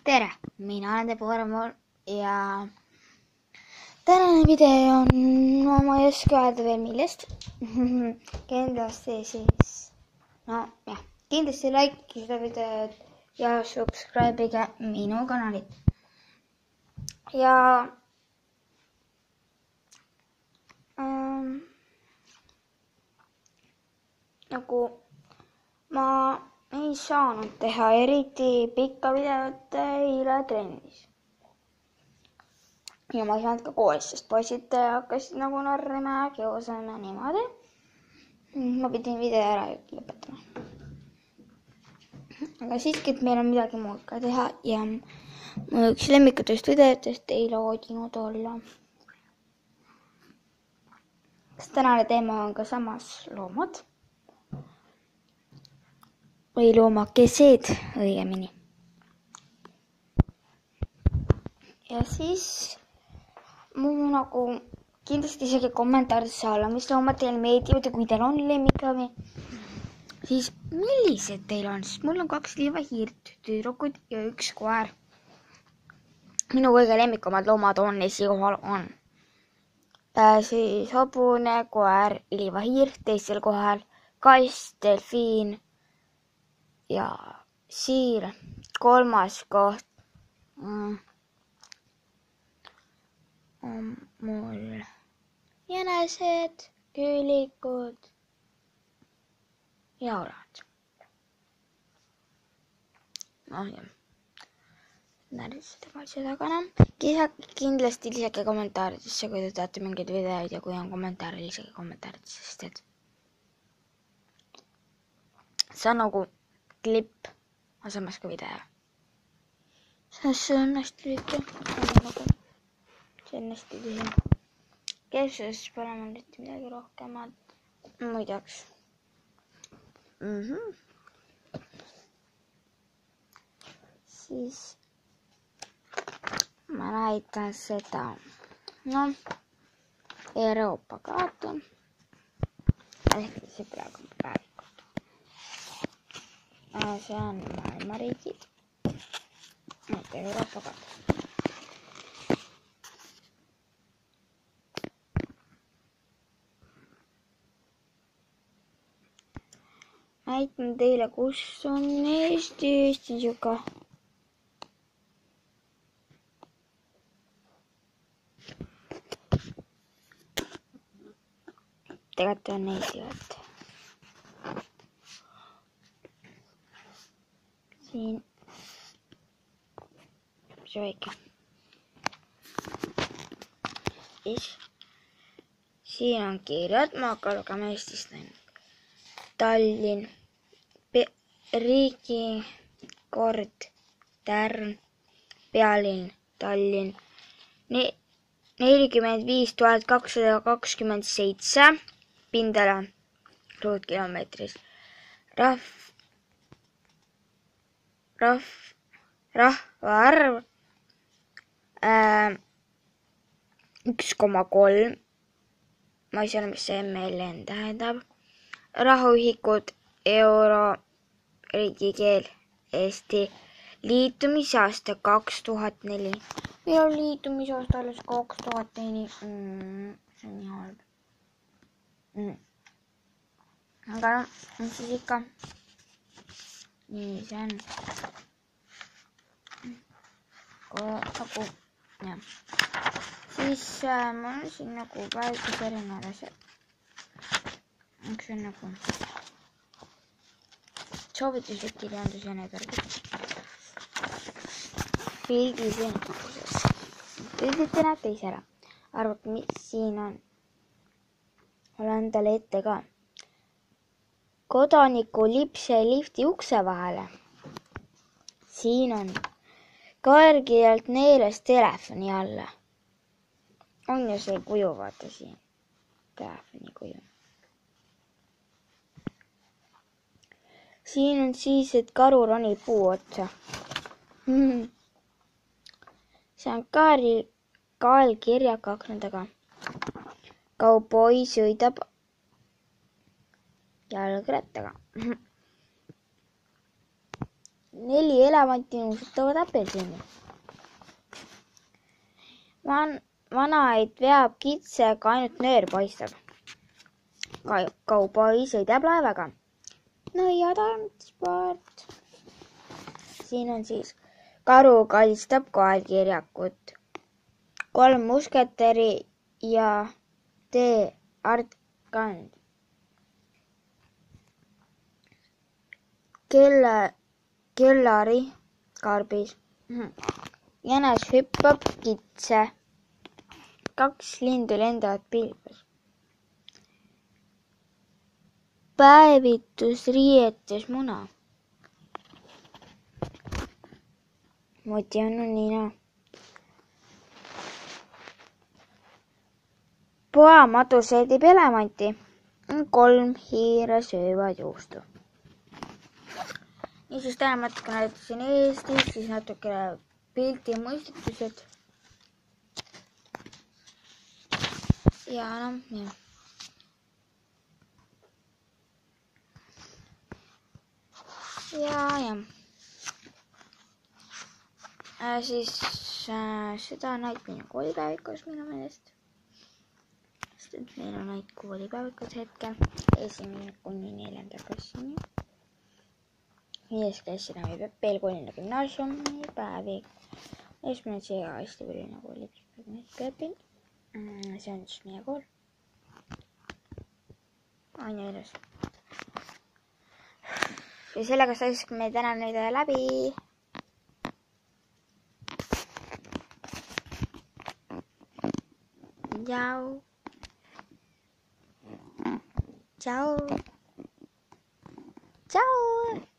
tere, mina olen Deborah ja tänane video on, ma ei oska öelda veel millest. Kindlasti like seda videot ja subscribe'ige minu kanalit. Ja nagu ma ei saanud teha eriti pikka videot eile trennis. Ja ma ei saanud ka koolis, sest poisid hakkasid nagu narrima ja kiusama niimoodi. Ma pidin video ära lõpetama. Aga siiski, et meil on midagi muud ka teha ja mu üks lemmikutest videotest ei loodinud olla. Sest tänane teema on ka samas loomad. Või loomakesed õigemini. Ja siis mul nagu kindlasti isegi kommentaaridesse alla, mis loomad teile meeldivad ja kui teil on lemmikloomi, siis millised teil on, sest mul on 2 liivahiirt, tüdrukud ja 1 koer. Minu kõige lemmikumad loomad on esikohal on siis hobune, koer, liivahiir, teisel kohal kass, delfiin ja siir, 3. koht on mul jänesed, küülikud ja orad. Närvised tagana. Kindlasti lisage kommentaaridesse, kui te tahate mingeid videoid ja kui on kommentaare, lisage kommentaaridesse, sest et see on nagu klipp, aga samas ka video. See on hästi lühike. See on hästi tühi. Keskus pole mul nüüd midagi rohkemat. Ma ei teaks. Siis ma näitan seda. Euroopa kaarti. See praegu on päevikud. See on maailmariigid. Euroopa kaart. Näitan teile, kus on Eesti siuga. Tegelikult on Eesti võtta. Siin. See väike. Siin on kirjad, ma hakkan lugema Eestist ainult. Tallinn, Riigikord, Tärn, pealinn, Tallinn, 45 227 pindala ruutkilomeetris. Rahvaarv 1,3. Ma ei saa, mis see MLN tähendab. Rahaühikud, euro, riigikeel, Eesti, liitumisaasta 2004. Meil on liitumisaasta alles 2004. See on nii halb. Aga siis ikka. Nii see on. Siis mul on siin nagu väikese erinevad asjad. See on nagu soovituslik kirjandus ja need värgid. Pildiseenikuses. Pildid te näete ise ära. Arvake, mis siin on. Olen talle ette ka. Kodaniku lipse lifti ukse vahele. Siin on kõrgilt neeles telefoni alla. On ju see kuju, vaata siin. Telefoni kuju. Siin on siis, et karu ronib puu otsa. See on kaelkirjaka akna taga. Kauboi sõidab jalgrattaga. 4 elevanti nuusutavad apelsini. Vanaid veab kitse, aga ainult nöör paistab. Kauboi sõidab laevaga. Nõiatransport. Siin on siis karu kaitstab koelkirjakut. 3 musketäri ja Arkand. Kellari karbis. Jänes hüppab kitse. 2 lindu lendavad pilves. Päevitus riietes muna. Moti on nina. Poamadu seedib elevanti. 3 hiire söövad juustu. Niisiis täna natuke näitasin Eestit, siis natuke pilti mõistetused. Ja jah. Ja. Siis seda näitmine koolipäevikus minu meelest. Sest et meil on neid koolipäevikus hetkel 1. kuni 4. klassini. 5. klassina või veel Koolina gümnaasiumi päevi. 1. C-ga hästi Koolina kooli õppinud. See on siis meie kool. On ju ilus. Ja sellega saaks me täna nüüd läbi. Ciao. Ciao. Ciao.